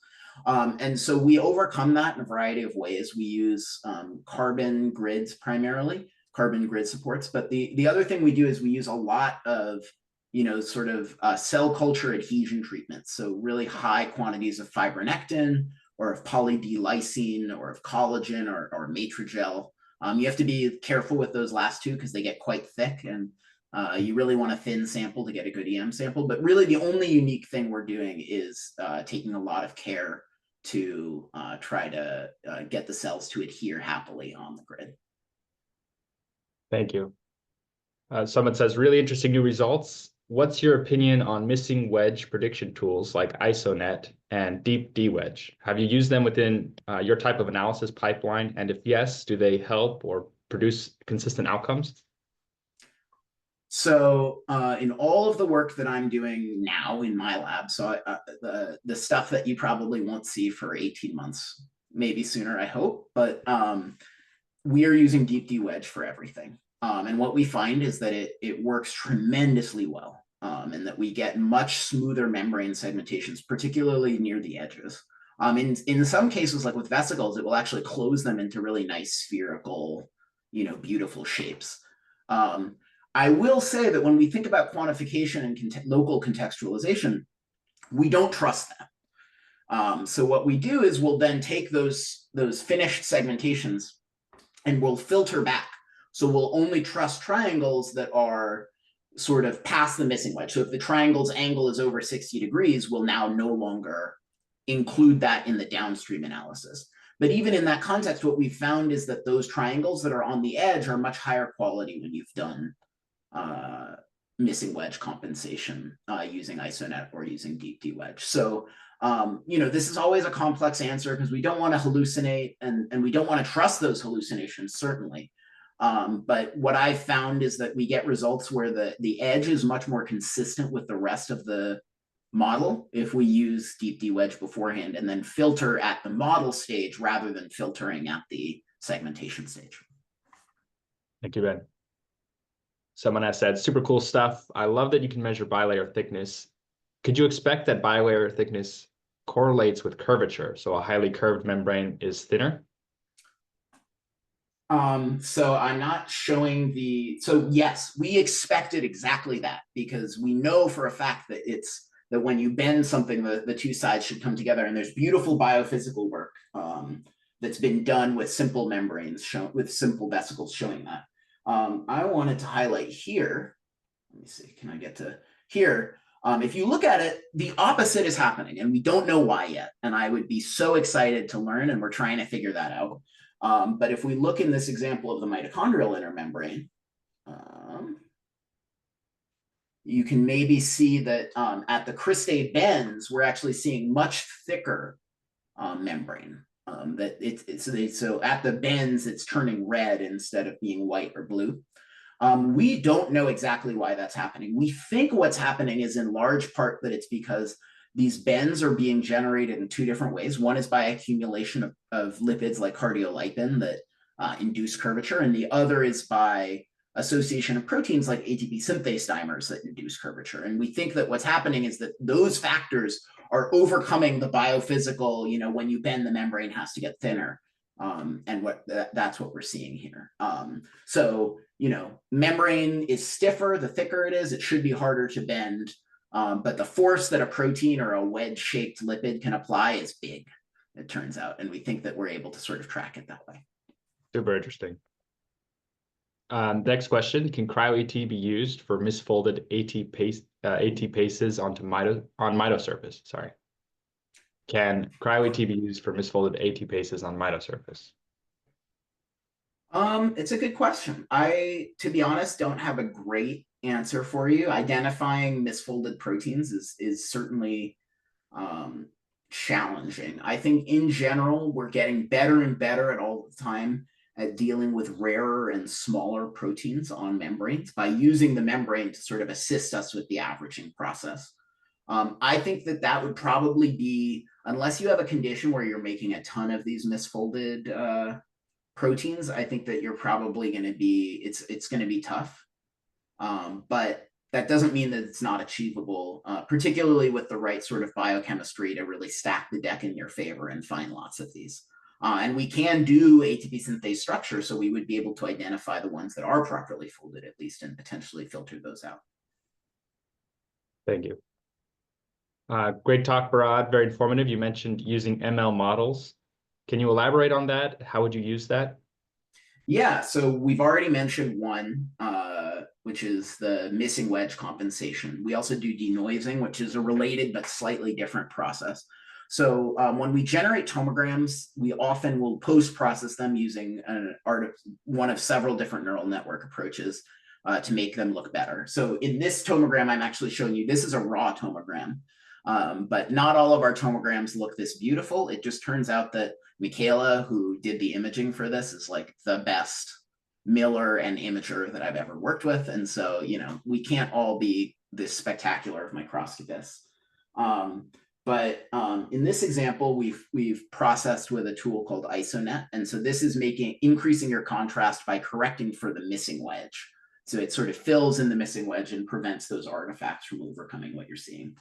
And so we overcome that in a variety of ways. We use carbon grids primarily, carbon grid supports. But the other thing we do is we use a lot of sort of cell culture adhesion treatments. So really high quantities of fibronectin or of poly-D-lysine or of collagen or matrigel. You have to be careful with those last two because they get quite thick, and you really want a thin sample to get a good EM sample. But really the only unique thing we're doing is taking a lot of care to try to get the cells to adhere happily on the grid. Thank you. Someone says, really interesting new results. What's your opinion on missing wedge prediction tools like ISONet and Deep D-Wedge? Have you used them within your type of analysis pipeline? And if yes, do they help or produce consistent outcomes? So in all of the work that I'm doing now in my lab, so the stuff that you probably won't see for 18 months, maybe sooner, I hope, but we are using Deep D-Wedge for everything. And what we find is that it works tremendously well, and that we get much smoother membrane segmentations, particularly near the edges. In some cases, like with vesicles, it will actually close them into really nice spherical, beautiful shapes. I will say that when we think about quantification and local contextualization, we don't trust that. So what we do is we'll then take those finished segmentations and we'll filter back. So we'll only trust triangles that are sort of past the missing wedge. So if the triangle's angle is over 60 degrees, we'll now no longer include that in the downstream analysis. But even in that context, what we've found is that those triangles that are on the edge are much higher quality when you've done missing wedge compensation using ISONet or using Deep D-Wedge. So this is always a complex answer because we don't want to hallucinate and we don't want to trust those hallucinations, certainly. But what I've found is that we get results where the edge is much more consistent with the rest of the model if we use Deep D-Wedge beforehand and then filter at the model stage rather than filtering at the segmentation stage. Thank you, Ben. Someone has said, super cool stuff. I love that you can measure bilayer thickness. Could you expect that bilayer thickness correlates with curvature? So a highly curved membrane is thinner? So I'm not showing so yes, we expected exactly that because we know for a fact that that when you bend something, the two sides should come together, and there's beautiful biophysical work that's been done with simple membranes, with simple vesicles showing that. I wanted to highlight here, let me see, can I get to here? If you look at it, the opposite is happening, and we don't know why yet. And I would be so excited to learn, and we're trying to figure that out. But if we look in this example of the mitochondrial intermembrane, you can maybe see that at the cristae bends, we're actually seeing much thicker membrane. So at the bends, it's turning red instead of being white or blue. We don't know exactly why that's happening. We think what's happening is in large part that it's because these bends are being generated in two different ways. One is by accumulation of lipids like cardiolipin that induce curvature, and the other is by association of proteins like ATP synthase dimers that induce curvature. And we think that what's happening is that those factors are overcoming the biophysical, when you bend, the membrane has to get thinner. And that's what we're seeing here. So, membrane is stiffer, the thicker it is, it should be harder to bend. But the force that a protein or a wedge-shaped lipid can apply is big, it turns out. And we think that we're able to sort of track it that way. Super interesting. Next question, can Cryo-ET be used for misfolded AT paces on mitosurface? Sorry. Can Cryo-ET be used for misfolded AT paces on mitosurface? It's a good question. To be honest, don't have a great answer for you. Identifying misfolded proteins is certainly challenging. I think in general, we're getting better and better at all the time at dealing with rarer and smaller proteins on membranes by using the membrane to sort of assist us with the averaging process. I think that would probably be, unless you have a condition where you're making a ton of these misfolded proteins, I think that you're probably going to be, it's going to be tough. But that doesn't mean that it's not achievable, particularly with the right sort of biochemistry to really stack the deck in your favor and find lots of these. And we can do ATP synthase structure, so we would be able to identify the ones that are properly folded at least and potentially filter those out. Thank you. Great talk, Barad. Very informative. You mentioned using ML models. Can you elaborate on that? How would you use that? Yeah, so we've already mentioned one, which is the missing wedge compensation. We also do denoising, which is a related but slightly different process. So when we generate tomograms, we often will post-process them using one of several different neural network approaches to make them look better. So in this tomogram, I'm actually showing you, this is a raw tomogram, but not all of our tomograms look this beautiful. It just turns out that Michaela, who did the imaging for this, is like the best miller and imager that I've ever worked with. And so, we can't all be this spectacular of microscopists. But in this example, we've processed with a tool called IsoNet. And so this is increasing your contrast by correcting for the missing wedge. So it sort of fills in the missing wedge and prevents those artifacts from overcoming what you're seeing.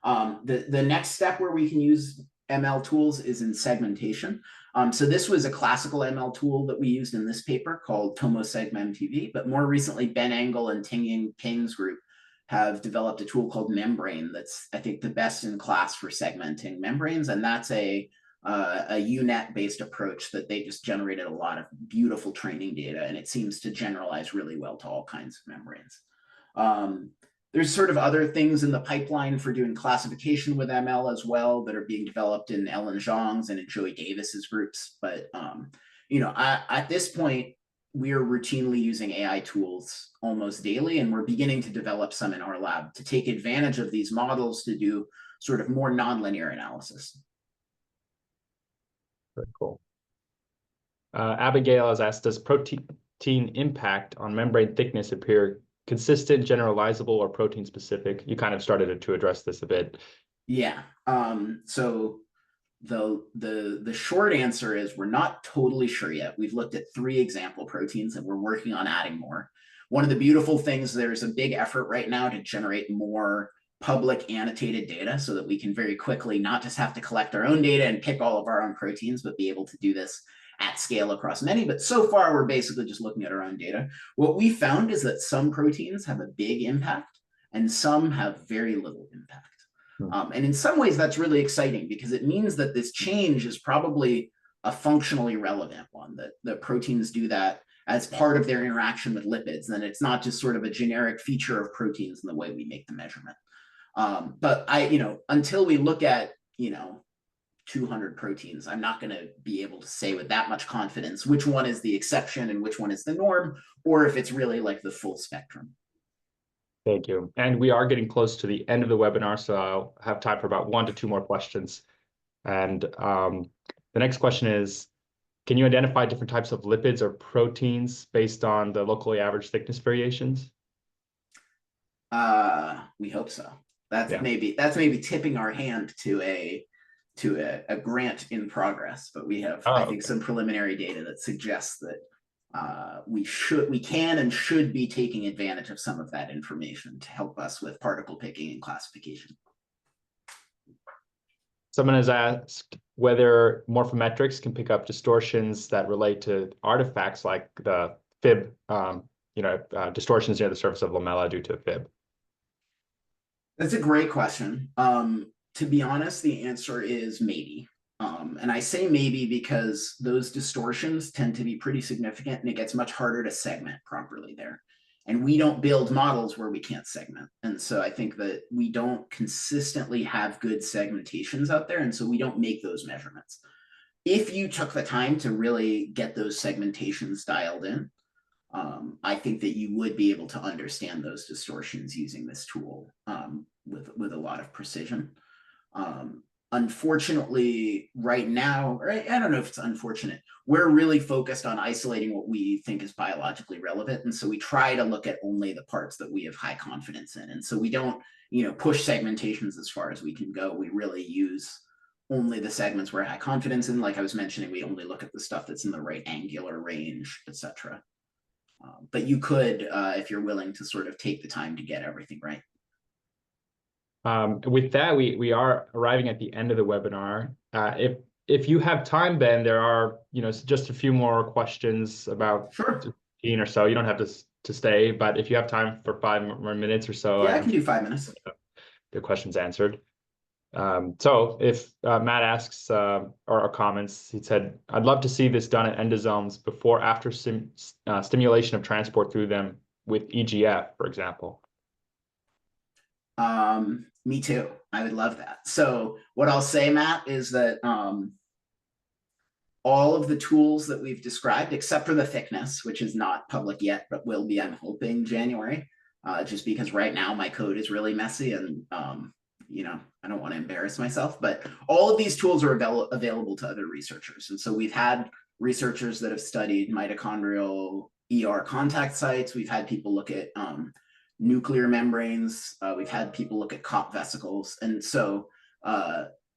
The next step where we can use ML tools is in segmentation. So this was a classical ML tool that we used in this paper called TomoSegMemTV, but more recently, Ben Engel and Tingying Ping's group have developed a tool called Membrane that's, I think, the best in class for segmenting membranes. And that's a UNet-based approach that they just generated a lot of beautiful training data, and it seems to generalize really well to all kinds of membranes. There's sort of other things in the pipeline for doing classification with ML as well that are being developed in Ellen Zhang's and in Joey Davis's groups. But, at this point, we are routinely using AI tools almost daily, and we're beginning to develop some in our lab to take advantage of these models to do sort of more nonlinear analysis. Very cool. Abigail has asked, does protein impact on membrane thickness appear consistent, generalizable, or protein specific? You kind of started to address this a bit. Yeah. So the short answer is we're not totally sure yet. We've looked at 3 example proteins and we're working on adding more. One of the beautiful things, there's a big effort right now to generate more public annotated data so that we can very quickly not just have to collect our own data and pick all of our own proteins, but be able to do this at scale across many. But so far, we're basically just looking at our own data. What we found is that some proteins have a big impact and some have very little impact. And in some ways, that's really exciting because it means that this change is probably a functionally relevant one, that the proteins do that as part of their interaction with lipids. And it's not just sort of a generic feature of proteins in the way we make the measurement. But until we look at, 200 proteins, I'm not going to be able to say with that much confidence which one is the exception and which one is the norm, or if it's really like the full spectrum. Thank you. And we are getting close to the end of the webinar, so I'll have time for about 1 to 2 more questions. And the next question is, can you identify different types of lipids or proteins based on the locally average thickness variations? We hope so. That's maybe tipping our hand to a grant in progress, but we have, I think, some preliminary data that suggests that we can and should be taking advantage of some of that information to help us with particle picking and classification. Someone has asked whether morphometrics can pick up distortions that relate to artifacts like the fib, distortions near the surface of lamella due to fib. That's a great question. To be honest, the answer is maybe. And I say maybe because those distortions tend to be pretty significant and it gets much harder to segment properly there. And we don't build models where we can't segment. And so I think that we don't consistently have good segmentations out there. And so we don't make those measurements. If you took the time to really get those segmentations dialed in, I think that you would be able to understand those distortions using this tool with a lot of precision. Unfortunately, right now, or I don't know if it's unfortunate, we're really focused on isolating what we think is biologically relevant. And so we try to look at only the parts that we have high confidence in. And so we don't, push segmentations as far as we can go. We really use only the segments we're high confidence in. Like I was mentioning, we only look at the stuff that's in the right angular range, etc. But you could, if you're willing to sort of take the time to get everything right. With that, we are arriving at the end of the webinar. If you have time, Ben, there are just a few more questions about 15 or so. You don't have to stay, but if you have time for 5 more minutes or so, I can do 5 minutes. The questions answered. So if Matt asks or comments, he said, "I'd love to see this done at endosomes before after stimulation of transport through them with EGF, for example." Me too. I would love that. So what I'll say, Matt, is that all of the tools that we've described, except for the thickness, which is not public yet, but will be, I'm hoping, January, just because right now my code is really messy and, I don't want to embarrass myself, but all of these tools are available to other researchers. And so we've had researchers that have studied mitochondrial ER contact sites. We've had people look at nuclear membranes. We've had people look at COP vesicles. And so,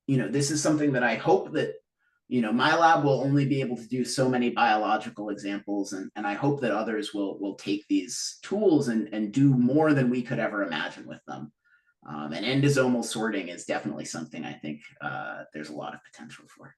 this is something that I hope that, my lab will only be able to do so many biological examples. And I hope that others will take these tools and do more than we could ever imagine with them. And endosomal sorting is definitely something I think there's a lot of potential for.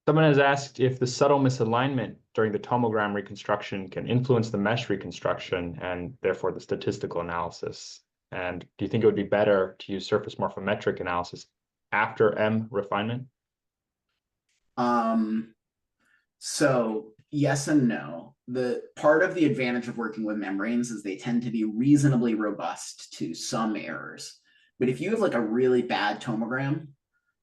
Someone has asked if the subtle misalignment during the tomogram reconstruction can influence the mesh reconstruction and therefore the statistical analysis. And do you think it would be better to use surface morphometric analysis after M refinement? So yes and no. The part of the advantage of working with membranes is they tend to be reasonably robust to some errors. But if you have like a really bad tomogram,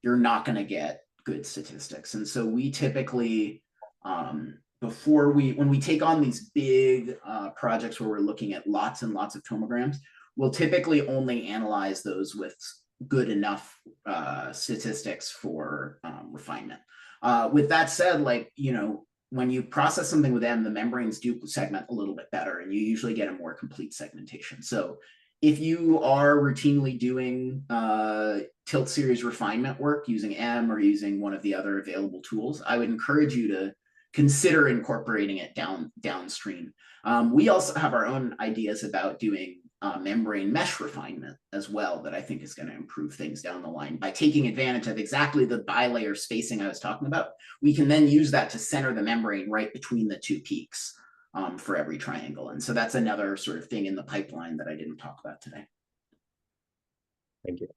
you're not going to get good statistics. And so we typically, when we take on these big projects where we're looking at lots and lots of tomograms, we'll typically only analyze those with good enough statistics for refinement. With that said, when you process something with M, the membranes do segment a little bit better, and you usually get a more complete segmentation. So if you are routinely doing tilt series refinement work using M or using one of the other available tools, I would encourage you to consider incorporating it downstream. We also have our own ideas about doing membrane mesh refinement as well that I think is going to improve things down the line. By taking advantage of exactly the bilayer spacing I was talking about, we can then use that to center the membrane right between the two peaks for every triangle. And so that's another sort of thing in the pipeline that I didn't talk about today. Thank you.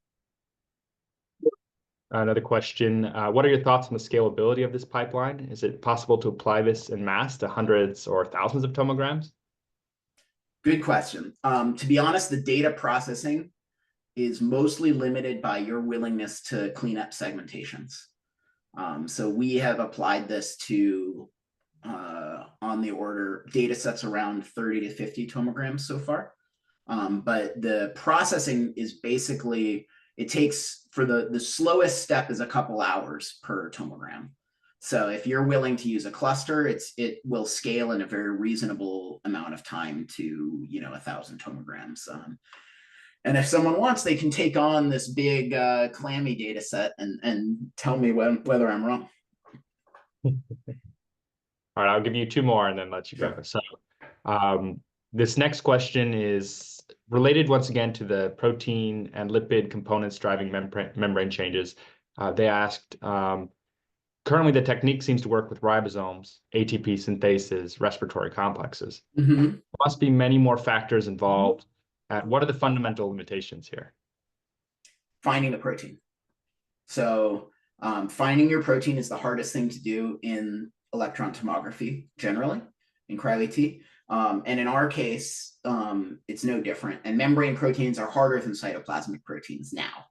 Another question, what are your thoughts on the scalability of this pipeline? Is it possible to apply this in mass to hundreds or thousands of tomograms? Good question. To be honest, the data processing is mostly limited by your willingness to clean up segmentations. So we have applied this to on the order data sets around 30 to 50 tomograms so far. But the processing is basically, it takes, for the slowest step is a couple hours per tomogram. So if you're willing to use a cluster, it will scale in a very reasonable amount of time to 1,000 tomograms. And if someone wants, they can take on this big clammy data set and tell me whether I'm wrong. All right, I'll give you two more and then let you go. So this next question is related once again to the protein and lipid components driving membrane changes. They asked, currently the technique seems to work with ribosomes, ATP synthases, respiratory complexes. Mm-hmm. There must be many more factors involved. What are the fundamental limitations here? Finding the protein. So finding your protein is the hardest thing to do in electron tomography, generally, in Cryo-ET. And in our case, it's no different. And membrane proteins are harder than cytoplasmic proteins now.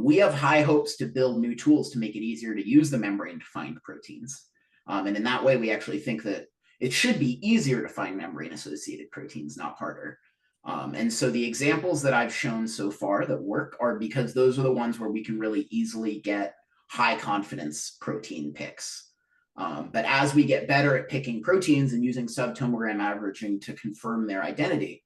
We have high hopes to build new tools to make it easier to use the membrane to find proteins. And in that way, we actually think that it should be easier to find membrane-associated proteins, not harder. And so the examples that I've shown so far that work are because those are the ones where we can really easily get high confidence protein picks. But as we get better at picking proteins and using subtomogram averaging to confirm their identity,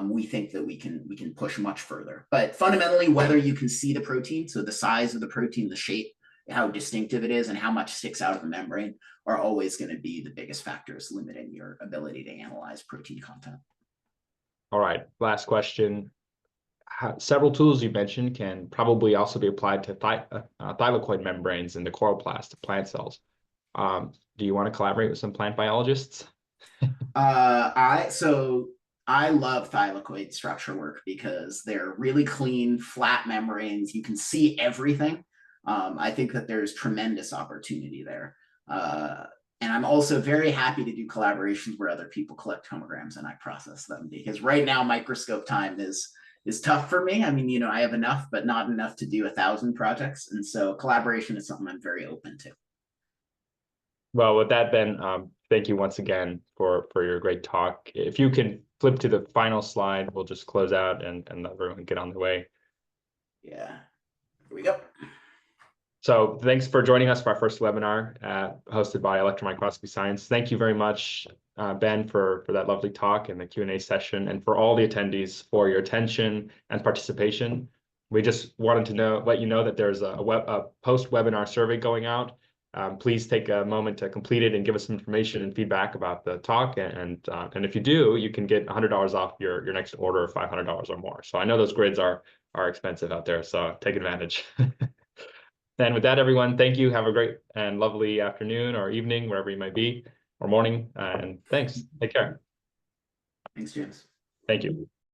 we think that we can push much further. But fundamentally, whether you can see the protein, so the size of the protein, the shape, how distinctive it is, and how much sticks out of the membrane are always going to be the biggest factors limiting your ability to analyze protein content. All right, last question. Several tools you mentioned can probably also be applied to thylakoid membranes in the chloroplast of plant cells. Do you want to collaborate with some plant biologists? I love thylakoid structure work because they're really clean, flat membranes. You can see everything. I think that there's tremendous opportunity there. And I'm also very happy to do collaborations where other people collect tomograms and I process them, because right now microscope time is tough for me. I mean, I have enough, but not enough to do 1,000 projects. And so collaboration is something I'm very open to. Well, with that, Ben, thank you once again for your great talk. If you can flip to the final slide, we'll just close out and let everyone get on their way. Yeah, here we go. So thanks for joining us for our first webinar hosted by Electron Microscopy Science. Thank you very much, Ben, for that lovely talk and the Q&A session, and for all the attendees for your attention and participation. We just wanted to let you know that there's a post-webinar survey going out. Please take a moment to complete it and give us some information and feedback about the talk. And if you do, you can get $100 off your next order of $500 or more. So I know those grids are expensive out there, so take advantage. And with that, everyone, thank you. Have a great and lovely afternoon or evening, wherever you might be, or morning. And thanks. Take care. Thanks, James. Thank you.